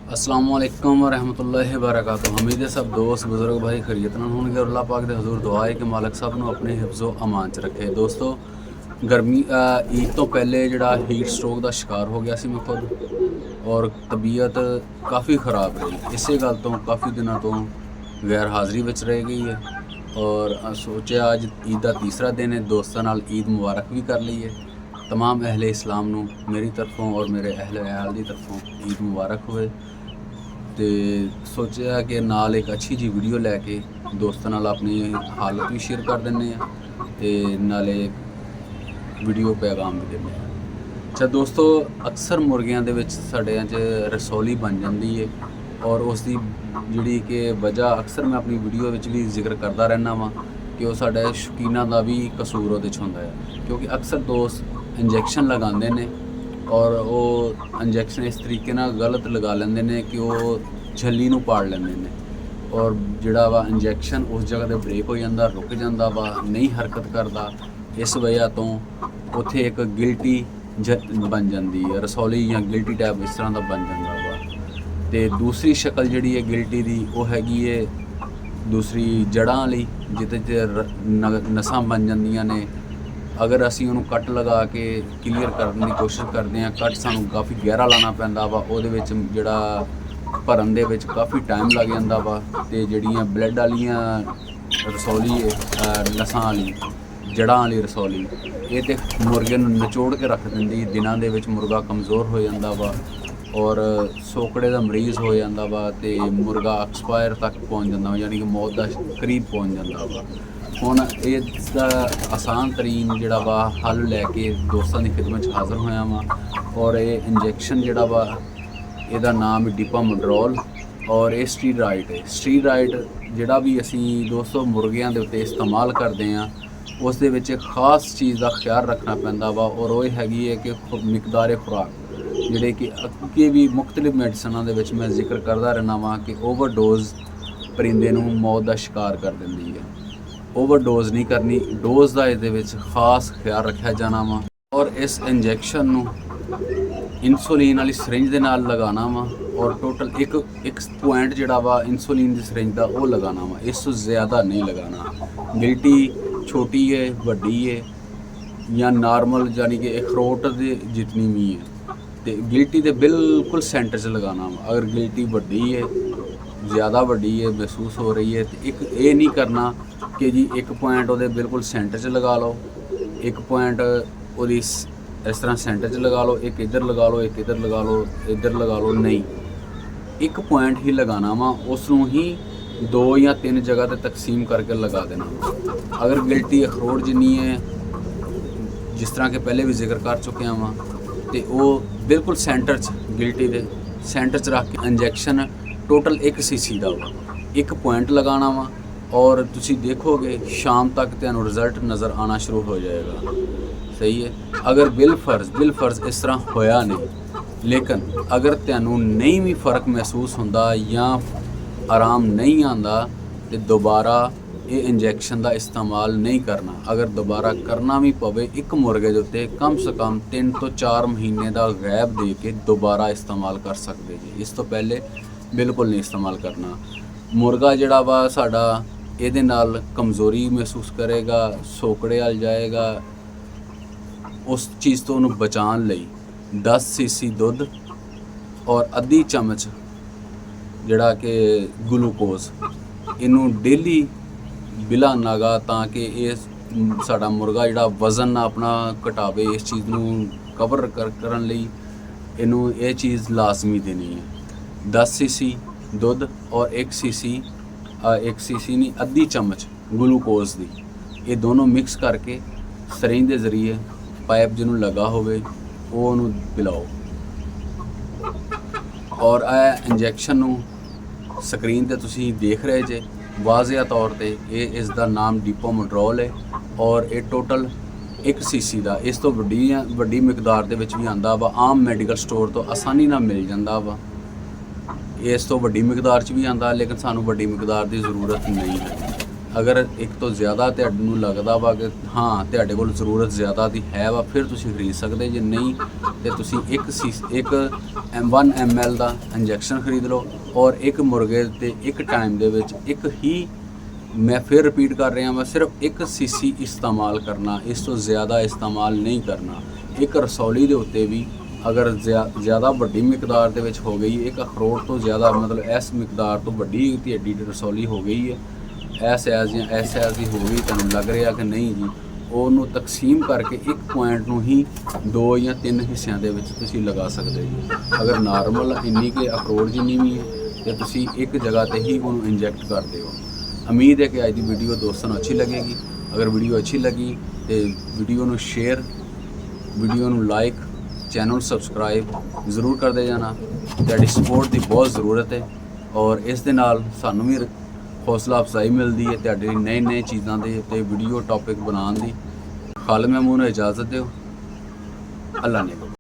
अस्सलामुअलैकुम वरहमतुल्लाहि वबरकातुहू। उम्मीद है सब दोस्त बुजुर्ग भाई खैरियत नाल होणगे। अल्लाह पाक दे हजूर दुआ है कि मालक साहब नूं अपने हिफ्ज़ो अमान च रखे। दोस्तों गर्मी ईद तो पहले जिहड़ा हीट स्ट्रोक का शिकार हो गया सी मैं खुद, और तबीयत काफ़ी ख़राब रही। इसे गल तो काफ़ी दिनों तो गैर हाज़री विच रह गई है और सोचा अज ईद का तीसरा दिन है, दोस्तों नाल ईद मुबारक भी कर लीए। तमाम अहले इस्लाम नूं मेरी तरफों और मेरे अहले अयाल की तरफों ईद मुबारक होए। तो सोचा कि नाल एक अच्छी जी वीडियो लैके दोस्तों नाल अपनी हालत भी शेयर कर दिंदे आ ते नाले वीडियो पैगाम भी दिंदे आ। अच्छा दोस्तों, अक्सर मुर्गियां दे विच साडिਆਂ 'ਚ रसौली बन जाती है और उसकी जिहड़ी कि वजह अक्सर मैं अपनी वीडियो विच भी जिक्र करता रहना वा कि वो साडे शौकीनां दा भी कसूर उहदे 'ਚ हुंदा है, क्योंकि अक्सर दोस्त इंजैक्शन लगाते हैं और वो इंजैक्शन इस तरीके नाल गलत लगा लेंदे ने कि वो झल्ली नूं पाड़ लेंदे ने और जिहड़ा वा इंजैक्शन उस जगह ते ब्रेक हो जाता, रुक जाता वा, नहीं हरकत करता। इस वजह तो उत्थे एक गिल्टी बन जाती है, रसौली या गिल्टी टैप इस तरह का बन जाता वा। तो दूसरी शक्ल जिहड़ी है गिल्टी की वो हैगी है दूसरी जड़ां वाली, जिहदे नसां बन जांदियां ने। अगर असी उन्होंने कट लगा के क्लीयर करने की कोशिश करते हैं, कट सानू काफ़ी गहरा लाना पैंदा वा, उहदे विच जिहड़ा भरन दे विच काफ़ी टाइम लग जाता वा। ते जिहड़ियां ब्लड वालियां रसौली नसां वाली जड़ां वाली रसौली ये तो मुर्गे नूं निचोड़ के रख दिंदी। दिनां दे विच मुर्गा कमज़ोर हो जाता वा और सोकड़े का मरीज़ हो जाता वा ते मुर्गा एक्सपायर तक पहुँच जाता वा, यानी कि मौत के करीब पहुँच जाता वा। हुण इसदा आसान तरीन जिहड़ा वा हल लैके दोस्तों की खिदमत हाज़र होया वा और ये इंजैक्शन जिहड़ा वा इहदा नाम डिपामड्रोल और ये स्टीराइड है। स्टीराइड जिहड़ा भी असी दोस्तों मुर्गियां दे उत्ते इस्तेमाल करते हैं उस दे विच एक खास चीज़ का ख्याल रखना पैंदा वा और वो हैगी है कि मिकदारे खुराक जिहड़े कि अगे भी मुख्तलिफ मैडिसनां दे विच मैं जिक्र करता रहना वा कि ओवरडोज परिंदे नूं मौत का शिकार कर दिंदी है। ओवरडोज नहीं करनी, डोज का इस खास ख्याल रखा जाना वा और इस इंजैक्शन नूं इंसुलिन वाली सरिंज दे नाल लगाना वा और टोटल एक पॉइंट जिहड़ा वा इंसुलिन की सरिंज का वो लगाना वा, इस तो ज़्यादा नहीं लगाना। गिल्टी छोटी है वड्डी है या नॉर्मल यानी कि अखरोट दे जितनी भी है, तो गिल्टी दे बिल्कुल सेंटर च लगाना वा। अगर गिल्टी वड्डी है, ज़्यादा वड्डी है, महसूस हो रही है, तो एक ये नहीं करना कि जी एक पॉइंट वो बिल्कुल सेंटर च लगा लो, एक पॉइंट वो इस तरह सेंटर च लगा लो, एक इधर लगा लो, एक इधर लगा लो, इधर लगा लो। नहीं, एक पॉइंट ही लगाना वा, उसनों ही 2 या 3 जगह पर तकसीम करके लगा देना। अगर गिल्टी अखरोट जिन्नी है, जिस तरह के पहले भी जिक्र कर चुके हैं वहाँ, तो वो बिल्कुल सेंटर च गिल्टी के सेंटर च रख के इंजैक्शन टोटल 1 cc का वा, एक पॉइंट लगाना वा और तुसी देखोगे शाम तक तुहानू रिजल्ट नज़र आना शुरू हो जाएगा। सही है। अगर बिल फर्ज इस तरह होया नहीं, लेकिन अगर तुहानू नहीं भी फ़र्क महसूस होंदा या आराम नहीं आंदा तो दोबारा ये इंजैक्शन का इस्तेमाल नहीं करना। अगर दोबारा करना भी पवे एक मुर्गे के उत्ते कम से कम 3 तो 4 महीने का गैप दे के दोबारा इस्तेमाल कर सकते जी। इस तो पहले बिल्कुल नहीं इस्तेमाल करना। मुर्गा जिहड़ा वा साडा ਇਹਦੇ ਨਾਲ कमज़ोरी महसूस करेगा, सोकड़े वाल जाएगा। उस चीज़ तो उन्होंने बचाने लई 10 cc दुध और अद्धी चम्मच जिहड़ा कि ग्लूकोज इनू डेली बिला नागा ताकि ये साडा मुर्गा जिहड़ा वज़न अपना घटावे, इस चीज़ नू कवर करन लई इनू ये चीज़ लाजमी देनी है। 10 cc दुध और 1 cc नहीं अद्धी चम्मच ग्लूकोज दी, ये दोनों मिक्स करके सरिंज के जरिए पाइप जिन्हों लगा होवे वो उन्होंने पिलाओ और यह इंजैक्शन नूं स्क्रीन ते तुसी देख रहे जे वाज़िया तौर पे ये इसका नाम डिपामड्रोल है और ये टोटल 1 cc का इस तो वड्डी मिकदार दे विच भी आंदा वा। आम मैडिकल स्टोर तो आसानी नाल मिल जाता वा। इस तो वड्डी मिकदार च भी आंदा, लेकिन सानू वड्डी मिकदार की ज़रूरत नहीं है। ਅਗਰ ਇੱਕ ਤੋਂ ਜ਼ਿਆਦਾ ਤੁਹਾਨੂੰ ਲੱਗਦਾ ਵਾ ਕਿ ਹਾਂ ਤੁਹਾਡੇ ਕੋਲ ਜ਼ਰੂਰਤ ਜ਼ਿਆਦਾ ਦੀ ਹੈ ਵਾ, ਫਿਰ ਤੁਸੀਂ ਖਰੀਦ ਸਕਦੇ। ਜੇ ਨਹੀਂ ਤੇ ਤੁਸੀਂ ਇੱਕ 1 ml ਦਾ ਇੰਜੈਕਸ਼ਨ ਖਰੀਦ ਲਓ ਔਰ ਇੱਕ ਮੁਰਗੇ ਤੇ ਇੱਕ ਟਾਈਮ ਦੇ ਵਿੱਚ ਇੱਕ ਹੀ, ਮੈਂ ਫਿਰ ਰਿਪੀਟ ਕਰ ਰਿਹਾ ਹਾਂ, ਸਿਰਫ 1 cc ਇਸਤੇਮਾਲ ਕਰਨਾ, ਇਸ ਤੋਂ ਜ਼ਿਆਦਾ ਇਸਤੇਮਾਲ ਨਹੀਂ ਕਰਨਾ। ਇੱਕ ਰਸੌਲੀ ਦੇ ਉੱਤੇ ਵੀ ਅਗਰ ਜ਼ਿਆਦਾ ਵੱਡੀ ਮਿਕਦਾਰ ਦੇ ਵਿੱਚ ਹੋ ਗਈ, ਇੱਕ ਅਖਰੋਟ ਤੋਂ ਜ਼ਿਆਦਾ ਮਤਲਬ ਇਸ ਮਿਕਦਾਰ ਤੋਂ ਵੱਡੀ ਤੁਹਾਡੀ ਰਸੌਲੀ ਹੋ ਗਈ ਹੈ, ਐਸ ਐਜ਼ ਦੀ ਹੋ ਗਈ, ਤੁਹਾਨੂੰ ਲੱਗ ਰਿਹਾ ਕਿ ਨਹੀਂ ਜੀ, ਉਹਨੂੰ ਤਕਸੀਮ ਕਰਕੇ ਇੱਕ ਪੁਆਇੰਟ ਨੂੰ ਹੀ 2 ਜਾਂ 3 ਹਿੱਸਿਆਂ ਦੇ ਵਿੱਚ ਤੁਸੀਂ ਲਗਾ ਸਕਦੇ ਜੀ। ਅਗਰ ਨਾਰਮਲ ਇੰਨੀ ਕਿ ਅਖਰੋਟ ਜਿੰਨੀ ਵੀ ਹੈ ਤੇ ਤੁਸੀਂ ਇੱਕ ਜਗ੍ਹਾ ਤੇ ਹੀ ਉਹਨੂੰ ਇੰਜੈਕਟ ਕਰਦੇ ਹੋ। ਉਮੀਦ ਹੈ ਕਿ ਅੱਜ ਦੀ ਵੀਡੀਓ ਦੋਸਤਾਂ ਨੂੰ ਅੱਛੀ ਲੱਗੇਗੀ। ਅਗਰ ਵੀਡੀਓ ਅੱਛੀ ਲੱਗੀ ਤੇ ਵੀਡੀਓ ਨੂੰ ਸ਼ੇਅਰ, ਵੀਡੀਓ ਨੂੰ ਲਾਈਕ, ਚੈਨਲ ਨੂੰ ਸਬਸਕ੍ਰਾਈਬ ਜ਼ਰੂਰ ਕਰਦੇ ਜਾਣਾ। ਤੁਹਾਡੀ ਸਪੋਰਟ ਦੀ ਬਹੁਤ ਜ਼ਰੂਰਤ ਹੈ ਔਰ ਇਸ ਦੇ ਨਾਲ ਸਾਨੂੰ ਵੀ ਹੌਸਲਾ ਅਫਜ਼ਾਈ ਮਿਲਦੀ ਹੈ ਤੁਹਾਡੀ ਨਏ ਚੀਜ਼ਾਂ ਦੇ ਉੱਤੇ ਵੀਡੀਓ ਟੌਪਿਕ ਬਣਾਉਣ ਦੀ। ਖਾਲਿਦ ਮਹਿਮੂਦ ਨੂੰ ਇਜਾਜ਼ਤ ਦਿਓ। ਅੱਲਾ ਨੇ